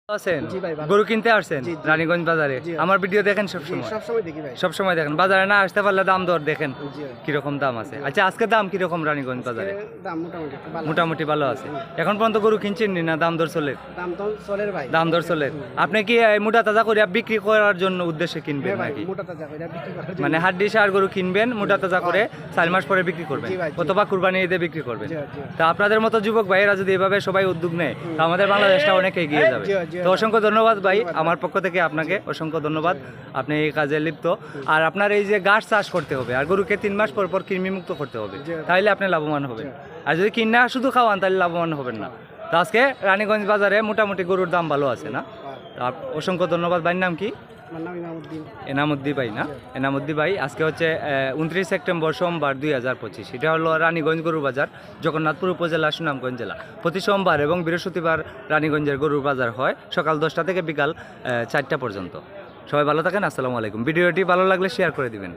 আছেন জি ভাই, ভালো। গরু কিনতে আসছেন জি, জি। রানীগঞ্জ বাজারে জি, আমার ভিডিও দেখেন সবসময় সবসময় দেখি ভাই। সবসময় দেখেন বাজারে না আসতে পারলে দাম দর দেখেন জি ভাই। কিরকম দাম আছে আচ্ছা আজকে দাম কিরকম রানীগঞ্জ বাজারে দাম মোটামুটি একটু ভালো। মোটামুটি ভালো আছে এখন পর্যন্ত গরু কিনছেন নি না দাম দর চলে দাম তো চলের ভাই। দাম দর চলে আপনি কি এই মোটা তাজা করে বিক্রি করার জন্য উদ্দেশ্যে কিনবেন হ্যাঁ ভাই, নাকি মোটা তাজা কইরা বিক্রি করার জন্য। মানে হাড্ডি সার গরু কিনবেন মোটা তাজা করে 4 মাস পরে বিক্রি করবেন জি ভাই, জি। অথবা কুরবানি ঈদে বিক্রি করবেন জি, জি। তা আপনাদের মতো যুবক ভাইয়েরা যদি এভাবে সবাই উদ্যোগ নেয় তা আমাদের বাংলাদেশটা অনেক এগিয়ে যাবে জি, জি, তো অসংখ্য ধন্যবাদ ভাই ধন্যবাদ। আমার পক্ষ থেকে আপনাকে অসংখ্য ধন্যবাদ আপনি এই কাজে লিপ্ত আর আপনার এই যে ঘাস চাষ করতে হবে আর গরুকে 3 মাস পর পর কৃমি মুক্ত করতে হবে জি। তাহলে আপনি লাভবান হবেন আর যদি কিনা শুধু খাওয়ান তাহলে লাভবান হবেন না তো আজকে রানীগঞ্জ বাজারে মোটামুটি গরুর দাম ভালো আছে না তো অসংখ্য ধন্যবাদ ভাইয়ের নাম কি আমার নাম ইমামউদ্দিন। এনামুদ্দি ভাই না এনামুদ্দি ভাই আজকে হচ্ছে 29 সেপ্টেম্বর সোমবার 2025 এটা হলো রানীগঞ্জ গরুর বাজার জগন্নাথপুর উপজেলা সুনামগঞ্জ জেলা প্রতি সোমবার এবং বৃহস্পতিবার রানীগঞ্জের গরুর বাজার হয় সকাল 10টা থেকে বিকাল 4টা পর্যন্ত সবাই ভালো থাকেন আসসালামু আলাইকুম ভিডিওটি ভালো লাগলে শেয়ার করে দিবেন